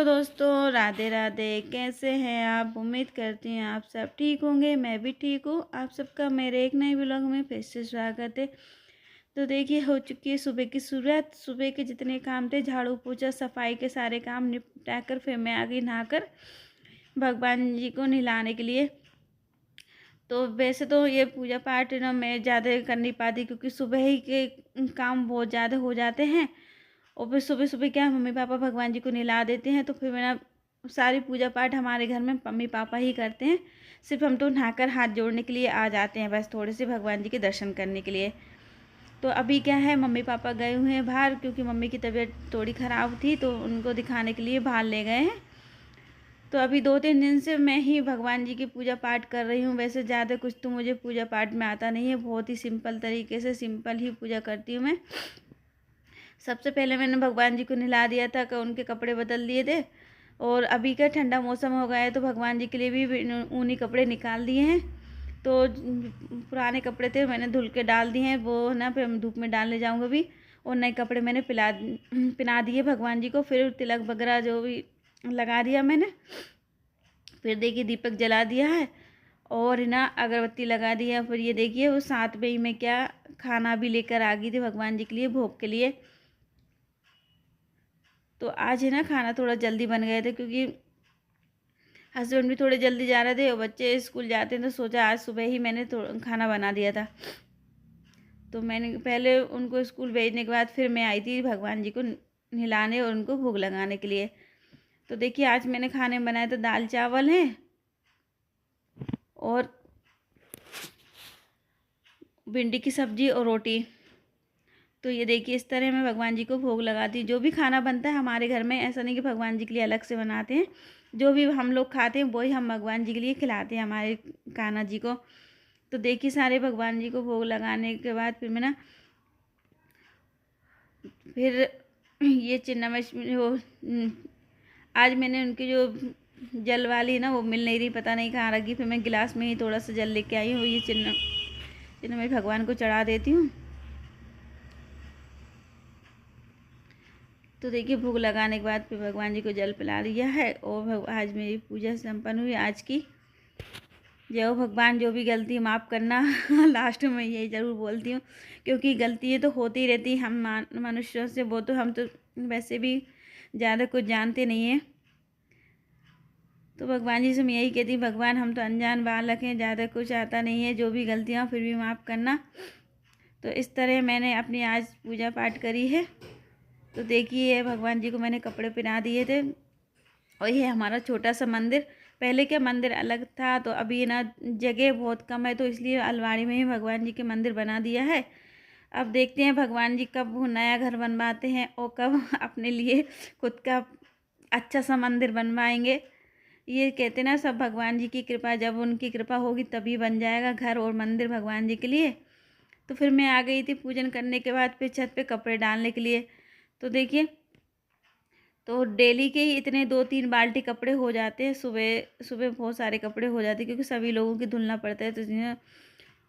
Hello दोस्तों, राधे राधे। कैसे हैं आप? उम्मीद करती हूँ आप सब ठीक होंगे। मैं भी ठीक हूँ। आप सबका मेरे एक नए व्लॉग में फिर से स्वागत है। तो देखिए, हो चुकी है सुबह की शुरुआत। सुबह के जितने काम थे, झाड़ू पोछा सफाई के सारे काम निपटा कर फिर मैं आ गई नहाकर भगवान जी को नहलाने के लिए। तो वैसे तो ये पूजा पाठ ना मैं ज़्यादा कर नहीं पाती, क्योंकि सुबह ही के काम बहुत ज़्यादा हो जाते हैं। और फिर सुबह सुबह क्या मम्मी पापा भगवान जी को नहला देते हैं, तो फिर मेरा सारी पूजा पाठ हमारे घर में मम्मी पापा ही करते हैं। सिर्फ हम तो नहाकर हाथ जोड़ने के लिए आ जाते हैं, बस थोड़े से भगवान जी के दर्शन करने के लिए। तो अभी क्या है, मम्मी पापा गए हुए हैं बाहर, क्योंकि मम्मी की तबीयत थोड़ी ख़राब थी, तो उनको दिखाने के लिए बाहर ले गए हैं। तो अभी 2-3 दिन से मैं ही भगवान जी की पूजा पाठ कर रही हूँ। वैसे ज़्यादा कुछ तो मुझे पूजा पाठ में आता नहीं है, बहुत ही सिंपल तरीके से सिंपल ही पूजा करती हूँ मैं। सबसे पहले मैंने भगवान जी को नहला दिया था, कि उनके कपड़े बदल दिए थे। और अभी का ठंडा मौसम हो गया है, तो भगवान जी के लिए भी ऊनी कपड़े निकाल दिए हैं। तो पुराने कपड़े थे, मैंने धुल के डाल दिए हैं, वो ना फिर धूप में डालने जाऊँगा भी। और नए कपड़े मैंने पहना दिए भगवान जी को। फिर तिलक वगैरह जो भी लगा दिया मैंने। फिर देखिए दीपक जला दिया है, और ना अगरबत्ती लगा दिया। फिर ये देखिए वो 7 बजे में क्या खाना भी लेकर आ गई थी भगवान जी के लिए, भोग के लिए। तो आज है ना खाना थोड़ा जल्दी बन गए थे, क्योंकि हस्बैंड भी थोड़े जल्दी जा रहे थे और बच्चे स्कूल जाते हैं, तो सोचा आज सुबह ही मैंने खाना बना दिया था। तो मैंने पहले उनको स्कूल भेजने के बाद फिर मैं आई थी भगवान जी को नहलाने और उनको भोग लगाने के लिए। तो देखिए आज मैंने खाने में बनाया था दाल चावल है, और भिंडी की सब्ज़ी और रोटी। तो ये देखिए इस तरह मैं भगवान जी को भोग लगाती हूँ। जो भी खाना बनता है हमारे घर में, ऐसा नहीं कि भगवान जी के लिए अलग से बनाते हैं। जो भी हम लोग खाते हैं वही हम भगवान जी के लिए खिलाते हैं, हमारे कान्हा जी को। तो देखिए सारे भगवान जी को भोग लगाने के बाद फिर मैं ना फिर ये चिन्नामष्टमी वो आज मैंने उनकी जो जल वाली ना वो मिल नहीं रही, पता नहीं कहाँ रखी। फिर मैं गिलास में ही थोड़ा सा जल लेके आई हूँ। ये चिन्ना मैं भगवान को चढ़ा देती हूँ। तो देखिए भोग लगाने के बाद फिर भगवान जी को जल पिला दिया है, और आज मेरी पूजा संपन्न हुई आज की। जय हो भगवान, जो भी गलती माफ़ करना। लास्ट में यही ज़रूर बोलती हूँ, क्योंकि गलतियाँ तो होती रहती हम मनुष्यों से। वो तो हम तो वैसे भी ज़्यादा कुछ जानते नहीं हैं। तो भगवान जी से मैं यही कहती हूँ, भगवान हम तो अनजान बालक हैं, ज़्यादा कुछ आता नहीं है। जो भी गलतियाँ फिर भी माफ़ करना। तो इस तरह मैंने अपनी आज पूजा पाठ करी है। तो देखिए भगवान जी को मैंने कपड़े पहना दिए थे, और ये हमारा छोटा सा मंदिर। पहले क्या मंदिर अलग था, तो अभी ना जगह बहुत कम है, तो इसलिए अलमारी में ही भगवान जी के मंदिर बना दिया है। अब देखते हैं भगवान जी कब वो नया घर बनवाते हैं, और कब अपने लिए खुद का अच्छा सा मंदिर बनवाएंगे। ये कहते ना, सब भगवान जी की कृपा, जब उनकी कृपा होगी तभी बन जाएगा घर और मंदिर भगवान जी के लिए। तो फिर मैं आ गई थी पूजन करने के बाद फिर छत पे कपड़े डालने के लिए। तो देखिए, तो डेली के ही इतने 2-3 बाल्टी कपड़े हो जाते हैं। सुबह सुबह बहुत सारे कपड़े हो जाते हैं, क्योंकि सभी लोगों की धुलना पड़ता है। तो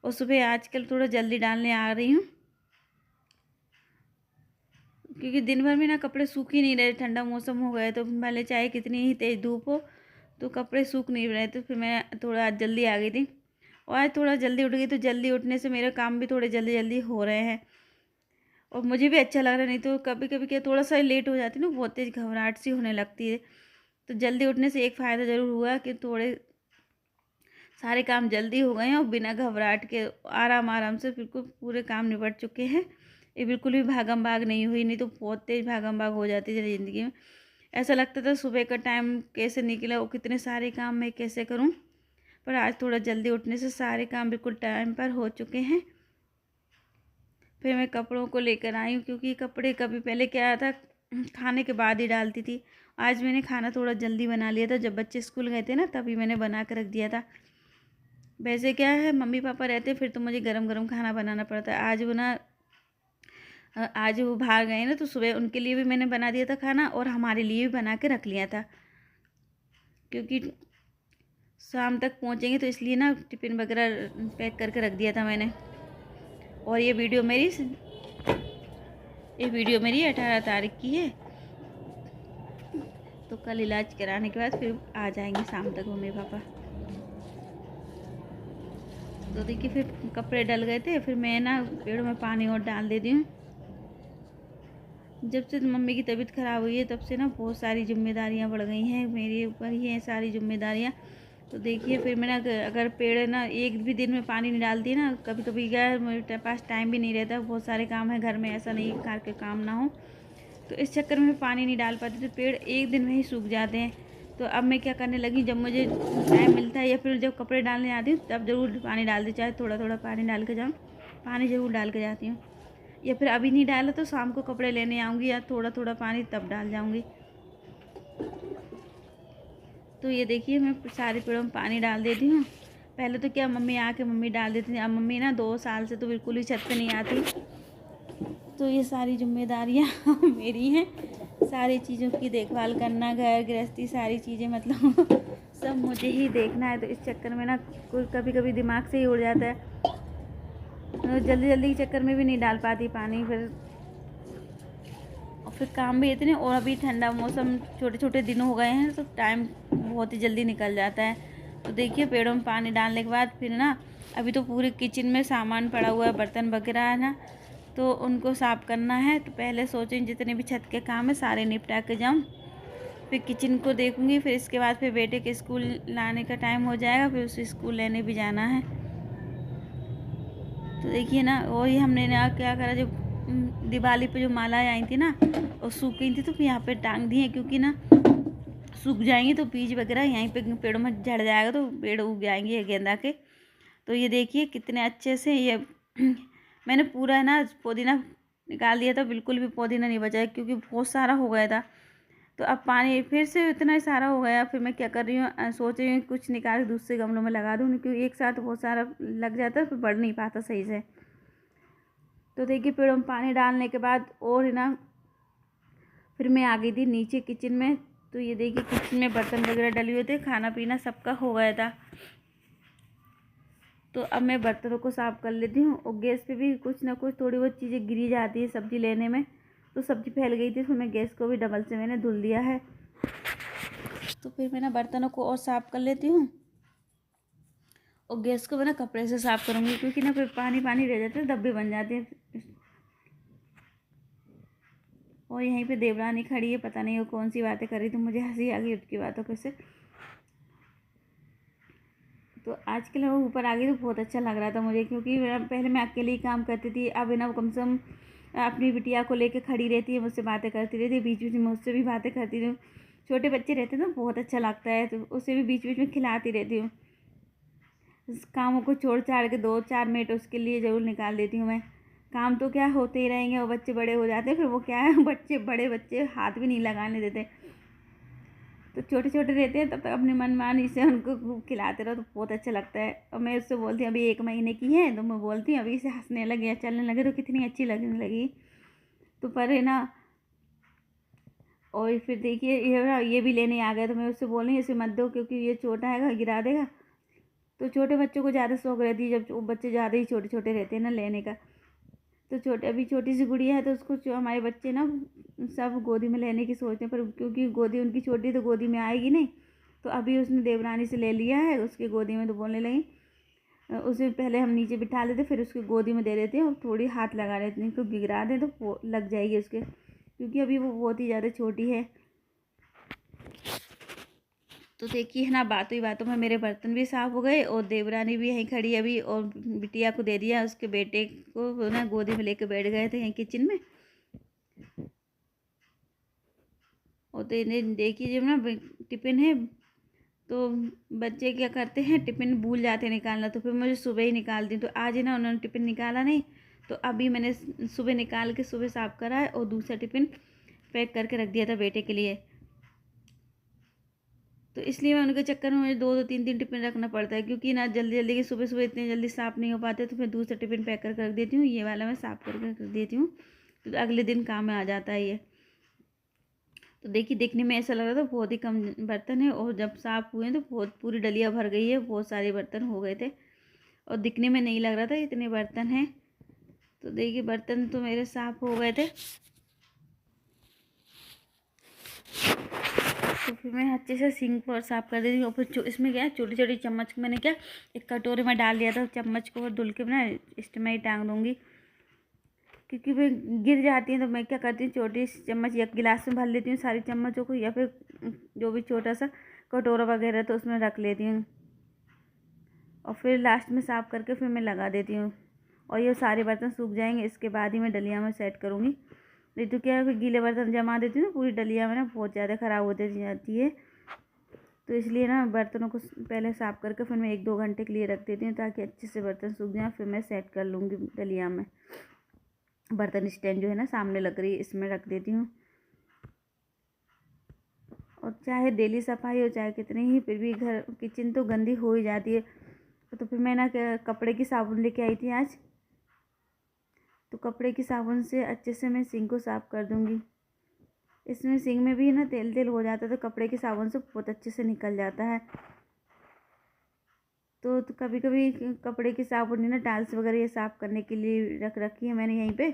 और सुबह आजकल थोड़ा जल्दी डालने आ रही हूँ, क्योंकि दिन भर में ना कपड़े सूख ही नहीं रहे। ठंडा मौसम हो गया है, तो भले चाहे कितनी ही तेज़ धूप हो, तो कपड़े सूख नहीं रहे। तो फिर मैं थोड़ा आज जल्दी आ गई थी, और आज थोड़ा जल्दी उठ गई, तो जल्दी उठने से मेरे काम भी थोड़े जल्दी जल्दी हो रहे हैं, और मुझे भी अच्छा लग रहा है। नहीं तो कभी कभी क्या थोड़ा सा लेट हो जाती है ना, बहुत तेज़ घबराहट सी होने लगती है। तो जल्दी उठने से एक फ़ायदा ज़रूर हुआ, कि थोड़े सारे काम जल्दी हो गए हैं, और बिना घबराहट के आराम आराम से बिल्कुल पूरे काम निपट चुके हैं। ये बिल्कुल भी भागम भाग नहीं हुई, नहीं तो बहुत तेज़ भागम भाग हो जाती है ज़िंदगी में। ऐसा लगता था सुबह का टाइम कैसे निकला, और कितने सारे काम मैं कैसे करूं। पर आज थोड़ा जल्दी उठने से सारे काम बिल्कुल टाइम पर हो चुके हैं। फिर मैं कपड़ों को लेकर आई हूँ, क्योंकि कपड़े कभी पहले क्या था, खाने के बाद ही डालती थी। आज मैंने खाना थोड़ा जल्दी बना लिया था, जब बच्चे स्कूल गए थे ना तभी मैंने बना कर रख दिया था। वैसे क्या है, मम्मी पापा रहते फिर तो मुझे गरम गरम खाना बनाना पड़ता है। आज वो ना आज वो बाहर गए ना, तो सुबह उनके लिए भी मैंने बना दिया था खाना, और हमारे लिए भी बना के रख लिया था, क्योंकि शाम तक पहुँचेंगे, तो इसलिए ना टिफ़िन वगैरह पैक करके रख दिया था मैंने। और ये वीडियो मेरी 18 तारीख की है। तो कल इलाज कराने के बाद फिर आ जाएंगे शाम तक मम्मी पापा। तो देखिए फिर कपड़े डल गए थे, फिर मैं ना पेड़ों में पानी और डाल देती हूँ। जब से मम्मी की तबीयत ख़राब हुई है तब से ना बहुत सारी जिम्मेदारियाँ बढ़ गई हैं, मेरे ऊपर ही हैं सारी जिम्मेदारियाँ। तो देखिए फिर मैंने अगर पेड़ ना एक भी दिन में पानी नहीं डालती ना, कभी कभी क्या मेरे पास टाइम भी नहीं रहता, बहुत सारे काम है घर में, ऐसा नहीं घर के काम ना हो, तो इस चक्कर में पानी नहीं डाल पाती, तो पेड़ एक दिन में ही सूख जाते हैं। तो अब मैं क्या करने लगी, जब मुझे टाइम मिलता है या फिर जब कपड़े डालने आती हूँ तब ज़रूर पानी डाल दी, चाहे थोड़ा थोड़ा पानी डाल के जाऊँ, पानी ज़रूर डाल के जाती हूँ। या फिर अभी नहीं डाला तो शाम को कपड़े लेने आऊँगी या थोड़ा थोड़ा पानी तब डाल जाऊँगी। तो ये देखिए मैं सारे पेड़ों में पानी डाल देती हूँ। पहले तो क्या मम्मी आके मम्मी डाल देती थी, अब मम्मी ना 2 साल से तो बिल्कुल ही छत पे नहीं आती। तो ये सारी जिम्मेदारियाँ मेरी हैं, सारी चीज़ों की देखभाल करना, घर गृहस्थी सारी चीज़ें मतलब सब मुझे ही देखना है। तो इस चक्कर में ना कोई कभी कभी दिमाग से ही उड़ जाता है, तो जल्दी जल्दी के चक्कर में भी नहीं डाल पाती पानी। फिर काम भी इतने, और अभी ठंडा मौसम, छोटे छोटे दिन हो गए हैं तो टाइम बहुत ही जल्दी निकल जाता है। तो देखिए पेड़ों में पानी डालने के बाद फिर ना अभी तो पूरे किचन में सामान पड़ा हुआ है, बर्तन वगैरह है ना, तो उनको साफ़ करना है। तो पहले सोचें जितने भी छत के काम है सारे निपटा के जाऊँ, फिर किचन को देखूँगी, फिर इसके बाद फिर बेटे के स्कूल लाने का टाइम हो जाएगा, फिर उसे स्कूल लेने भी जाना है। तो देखिए ना, वही हमने ना क्या करा, जो दिवाली पे जो मालाएं आई थी ना और सूख गई थी, तो फिर यहाँ पे टांग दी है, क्योंकि ना सूख जाएंगी तो बीज वगैरह यहीं पे पेड़ों में झड़ जाएगा, तो पेड़ उग जाएंगे गेंदा के। तो ये देखिए कितने अच्छे से ये मैंने पूरा ना पुदीना निकाल दिया था, बिल्कुल भी पुदीना नहीं बचा है क्योंकि बहुत सारा हो गया था। तो अब पानी फिर से इतना सारा हो गया, फिर मैं क्या कर रही हूँ, सोच रही हूँ कुछ निकाल के दूसरे गमलों में लगा दूँ, क्योंकि एक साथ बहुत सारा लग जाता है फिर बढ़ नहीं पाता सही से। तो देखिए पेड़ों में पानी डालने के बाद और ना फिर मैं आ गई थी नीचे किचन में। तो ये देखिए किचन में बर्तन वगैरह डले हुए थे, खाना पीना सबका हो गया था। तो अब मैं बर्तनों को साफ़ कर लेती हूँ, और गैस पे भी कुछ ना कुछ थोड़ी बहुत चीज़ें गिरी जाती है सब्ज़ी लेने में, तो सब्ज़ी फैल गई थी, फिर मैं गैस को भी डबल से मैंने धुल दिया है। तो फिर मैं ना बर्तनों को और साफ़ कर लेती हूँ, और गैस को मैं ना कपड़े से साफ़ करूँगी, क्योंकि ना फिर पानी पानी रह जाते हैं, धब्बे बन जाते हैं। और यहीं पे देवरानी खड़ी है, पता नहीं वो कौन सी बातें कर रही थी, मुझे हंसी आ गई उसकी बातों पे से। तो आजकल वो ऊपर आ गई तो बहुत अच्छा लग रहा था मुझे, क्योंकि पहले मैं अकेले ही काम करती थी, अब ना वो कम से कम अपनी बिटिया को लेके खड़ी रहती है, मुझसे बातें करती रहती है, बीच बीच में मुझसे भी बातें करती रहती हूँ। छोटे बच्चे रहते हैं तो बहुत अच्छा लगता है, तो उसे भी बीच बीच में खिलाती रहती हूँ। कामों को छोड़ छाड़ के 2-4 मिनट उसके लिए ज़रूर निकाल देती हूँ मैं। काम तो क्या होते ही रहेंगे, वो बच्चे बड़े हो जाते हैं, फिर वो क्या है बड़े बच्चे हाथ भी नहीं लगाने देते, तो छोटे छोटे रहते हैं तब तक अपनी मनमानी से उनको खिलाते रहो तो बहुत अच्छा लगता है। और मैं उससे बोलती हूँ अभी 1 महीने की है, तो मैं बोलती हूँ अभी से हंसने लगे या चलने लगे तो कितनी अच्छी लगने लगी। तो पर है ना, और फिर देखिए ये भी लेने आ गया, तो मैं उससे बोल रही हूँ इसे मत दो क्योंकि ये छोटा है, गिरा देगा। तो छोटे बच्चों को ज़्यादा शौक रहती है, जब वो बच्चे ज़्यादा ही छोटे छोटे रहते हैं ना लेने का। तो अभी छोटी सी गुड़िया है, तो उसको जो हमारे बच्चे ना सब गोदी में लेने की सोचते हैं, पर क्योंकि गोदी उनकी छोटी तो गोदी में आएगी नहीं, तो अभी उसने देवरानी से ले लिया है उसकी गोदी में। तो बोलने लगी उसे पहले हम नीचे बिठा लेते, फिर उसकी गोदी में दे देते हैं और थोड़ी हाथ लगा देते हैं, क्योंकि गिरा दें तो लग जाएगी उसके, क्योंकि अभी वो बहुत ही ज़्यादा छोटी है। तो देखिए है ना, बातों ही बातों में मेरे बर्तन भी साफ़ हो गए, और देवरानी भी यहीं खड़ी अभी, और बिटिया को दे दिया, उसके बेटे को ना गोदी में लेकर बैठ गए थे यहीं किचन में। और तो देखिए जब ना टिफ़िन है तो बच्चे क्या करते हैं, टिफ़िन भूल जाते हैं निकालना, तो फिर मुझे सुबह ही निकाल दी। तो आज है ना उन्होंने टिफ़िन निकाला नहीं, तो अभी मैंने सुबह निकाल के सुबह साफ़ करा है, और दूसरा टिफ़िन पैक करके रख दिया था बेटे के लिए। तो इसलिए मैं उनके चक्कर में मुझे 2-2 3-3 टिफ़िन रखना पड़ता है, क्योंकि ना जल्दी जल्दी के सुबह सुबह इतनी जल्दी साफ़ नहीं हो पाते, तो फिर दूसरा टिफ़िन पैक करके रख देती हूँ, ये वाला मैं साफ़ करके रख देती हूँ, तो अगले दिन काम में आ जाता है ये। तो देखिए देखने में ऐसा लग रहा था बहुत ही कम बर्तन है, और जब साफ़ हुए हैं तो बहुत पूरी डलिया भर गई है, बहुत सारे बर्तन हो गए थे, और दिखने में नहीं लग रहा था इतने बर्तन हैं। तो देखिए बर्तन तो मेरे साफ़ हो गए थे। तो फिर मैं अच्छे से सिंक को साफ़ कर देती हूँ। और फिर इसमें क्या है, छोटी छोटी चम्मच मैंने क्या एक कटोरे में डाल दिया था, चम्मच को धुल के ना इसमें ही टांग दूँगी, क्योंकि वे गिर जाती हैं। तो मैं क्या करती हूँ, छोटी चम्मच या गिलास में भर लेती हूँ सारी चम्मचों को, या फिर जो भी छोटा सा कटोरा वगैरह तो उसमें रख लेती हूँ, और फिर लास्ट में साफ़ करके फिर मैं लगा देती हूँ। और ये सारे बर्तन सूख जाएंगे, इसके बाद ही मैं डलिया में सेट करूँगी। नहीं तो क्या है, फिर गीले बर्तन जमा देती हूँ ना पूरी डलिया में ना, बहुत ज़्यादा ख़राब होती जाती है। तो इसलिए ना बर्तनों को पहले साफ़ करके फिर मैं 1-2 घंटे के लिए रख देती हूँ, ताकि अच्छे से बर्तन सूख जाएँ। फिर मैं सेट कर लूँगी डलिया में। बर्तन स्टैंड जो है ना सामने लग रही है, इसमें रख देती हूँ। और चाहे डेली सफाई हो चाहे कितनी ही, फिर भी घर किचन तो गंदी हो ही जाती है। तो फिर मैं ना कपड़े की साबुन लेके आई थी आज, तो कपड़े की साबुन से अच्छे से मैं सिंक को साफ़ कर दूँगी। इसमें सिंक में भी ना तेल तेल हो जाता है, तो कपड़े की साबुन से बहुत अच्छे से निकल जाता है। तो कभी कभी कपड़े की साबुन ना टाइल्स वगैरह ये साफ़ करने के लिए रख रखी है मैंने यहीं पे।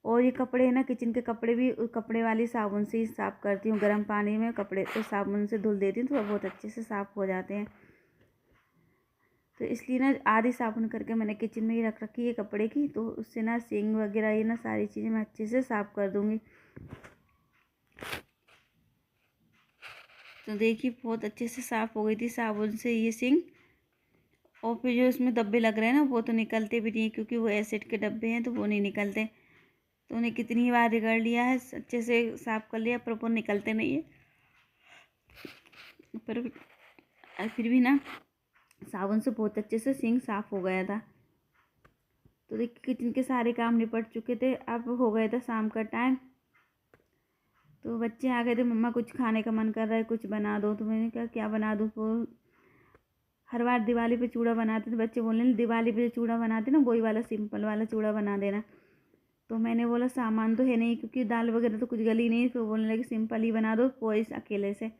और ये कपड़े है ना, किचन के कपड़े भी कपड़े वाली साबुन से ही साफ़ करती हूँ। गर्म पानी में कपड़े को साबुन से धुल देती हूँ, तो बहुत अच्छे से साफ़ हो जाते हैं। तो इसलिए ना आधी साबुन करके मैंने किचन में ही रख रखी है कपड़े की, तो उससे ना सिंक वगैरह ये ना सारी चीज़ें मैं अच्छे से साफ़ कर दूँगी। तो देखिए बहुत अच्छे से साफ़ हो गई थी साबुन से ये सिंक। और फिर जो इसमें डब्बे लग रहे हैं ना, वो तो निकलते भी नहीं, क्योंकि वो एसिड के डब्बे हैं, तो वो नहीं निकलते। तो उन्हें कितनी बार रगड़ लिया है, अच्छे से साफ़ कर लिया, पर वो निकलते नहीं है। पर फिर भी ना साबुन से बहुत अच्छे से सिंक साफ़ हो गया था। तो देखिए किचन के सारे काम निपट चुके थे। अब हो गया था शाम का टाइम, तो बच्चे आ गए थे, मम्मा कुछ खाने का मन कर रहा है, कुछ बना दो। तो मैंने कहा क्या बना दूँ। तो हर बार दिवाली पे चूड़ा बनाते थे बच्चे, बोलने दिवाली पे चूड़ा बनाते ना वही वाला सिंपल वाला चूड़ा बना देना। तो मैंने बोला सामान तो है नहीं, क्योंकि दाल वगैरह तो कुछ गली नहीं, तो बोलने लगे सिंपल ही बना दो पोहे अकेले से।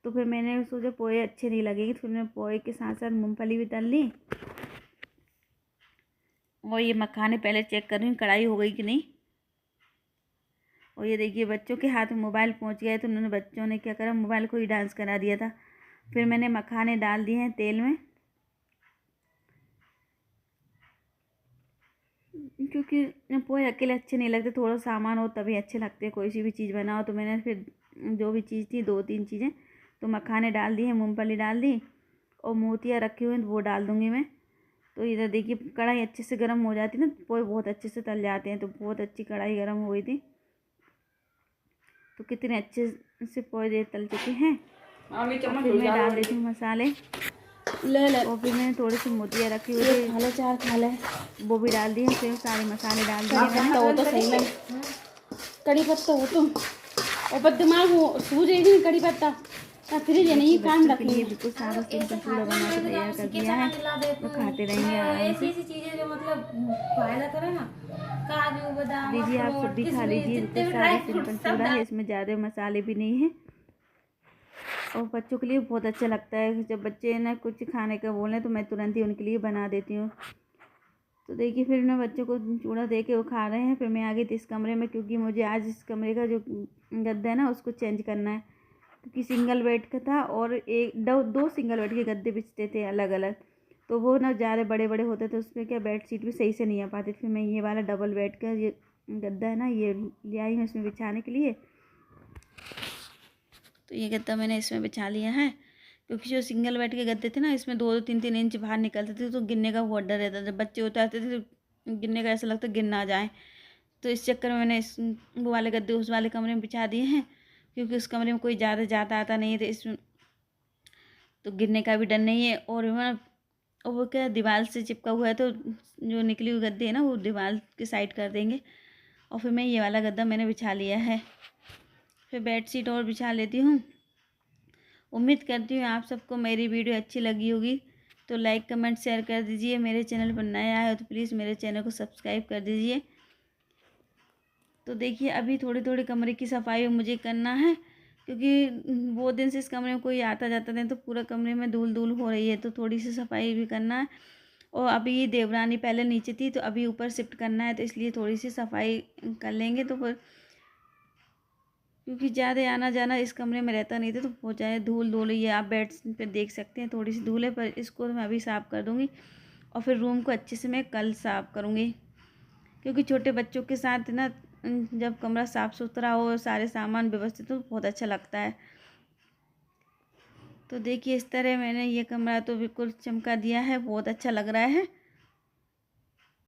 तो फिर मैंने सोचा पोहे अच्छे नहीं लगेंगे, तो फिर मैंने पोहे के साथ साथ मूँगफली भी तल ली। और ये मखाने पहले चेक कर रही हूँ कढ़ाई हो गई कि नहीं। और ये देखिए बच्चों के हाथ में मोबाइल पहुँच गया है, तो उन्होंने बच्चों ने क्या करा, मोबाइल को ही डांस करा दिया था। फिर मैंने मखाने डाल दिए हैं तेल में, क्योंकि पोहे अकेले अच्छे नहीं लगते, थोड़ा सामान हो तभी अच्छे लगते हैं, कोई सी भी चीज़ बनाओ। तो मैंने फिर जो भी चीज़ थी 2-3 चीज़ें, तो मखाने डाल दी हैं, मूंगफली डाल दी, और मोतियाँ रखी हुई हैं वो डाल दूँगी मैं। तो इधर देखिए कढ़ाई अच्छे से गर्म हो जाती है ना, पोहे बहुत अच्छे से तल जाते हैं। तो बहुत अच्छी कढ़ाई गर्म हो गई थी, तो कितने अच्छे से पोहे तल चुके हैं। और फिर मैं डाल देती हूँ मसाले, और फिर मैंने थोड़ी सी मोतियाँ रखी हुई थी, खाले चार खाले वो भी डाल दिए। फिर सारे मसाले डाल दिए मैंने। हो तो सही में कड़ी पत्ता हो तुम, और पर दिमाग हो सूझ रही कड़ी पत्ता फ्रिज है नहीं, काम बच्चों के रखी लिए है। बिल्कुल सादा सिंपल चूड़ा बना के तैयार कर दिया है, वो खाते रहेंगे आराम से। ऐसी चीजें जो मतलब फायदा करे ना, काजू बादाम दीजिए आप सब अखरोट भी खा किशमिश लीजिए, जितने बिल्कुल भी सादा ड्राई फ्रूट सिंपल सब चूड़ा है, डाल। इसमें ज़्यादा मसाले भी नहीं हैं। और बच्चों के लिए बहुत अच्छा लगता है, जब बच्चे ना कुछ खाने का बोलें तो मैं तुरंत ही उनके लिए बना देती हूँ। तो देखिए फिर मैं बच्चों को चूड़ा दे के वो खा रहे हैं। फिर मैं आ गई थी इस कमरे में, क्योंकि मुझे आज इस कमरे का जो गद्दा है ना उसको चेंज करना है, क्योंकि सिंगल बेड का था, और दो सिंगल बेड के गद्दे बिछते थे अलग अलग, तो वो ना ज़्यादा बड़े बड़े होते थे, उसमें क्या बेड शीट भी सही से नहीं आ पाती। फिर मैं ये वाला डबल बेड का ये गद्दा है ना ये ले आई हूँ इसमें बिछाने के लिए। तो ये गद्दा मैंने इसमें बिछा लिया है, क्योंकि जो सिंगल बेड के गद्दे थे ना इसमें 2-3 इंच बाहर निकलते थे, तो गिरने का बहुत डर रहता था। जब बच्चे उतारते थे तो गिरने का ऐसा लगता गिर ना जाए। तो इस चक्कर में मैंने इस वो वाले गद्दे उस वाले कमरे में बिछा दिए हैं, क्योंकि उस कमरे में कोई ज़्यादा जाता आता नहीं है, तो इसमें तो गिरने का भी डर नहीं है। और वो क्या दीवार से चिपका हुआ है, तो जो निकली हुई गद्दे है ना वो दीवार की साइड कर देंगे। और फिर मैं ये वाला गद्दा मैंने बिछा लिया है। फिर बेड शीट और बिछा लेती हूँ। उम्मीद करती हूँ आप सबको मेरी वीडियो अच्छी लगी होगी, तो लाइक कमेंट शेयर कर दीजिए। मेरे चैनल पर नया आए हो तो प्लीज़ मेरे चैनल को सब्सक्राइब कर दीजिए। तो देखिए अभी थोड़ी थोड़ी कमरे की सफाई मुझे करना है, क्योंकि बहुत दिन से इस कमरे में कोई आता जाता नहीं, तो पूरा कमरे में धूल धूल हो रही है, तो थोड़ी सी सफाई भी करना है। और अभी ये देवरानी पहले नीचे थी, तो अभी ऊपर शिफ्ट करना है, तो इसलिए थोड़ी सी सफाई कर लेंगे। तो फिर क्योंकि ज़्यादा आना जाना इस कमरे में रहता नहीं था, तो हो जाए धूल ये आप बेड पे देख सकते हैं, थोड़ी सी धूल है, पर इसको मैं अभी साफ़ कर दूँगी और फिर रूम को अच्छे से मैं कल साफ़ करूँगी। क्योंकि छोटे बच्चों के साथ ना जब कमरा साफ़ सुथरा हो, सारे सामान व्यवस्थित हो, बहुत अच्छा लगता है। तो देखिए इस तरह मैंने ये कमरा तो बिल्कुल चमका दिया है, बहुत अच्छा लग रहा है।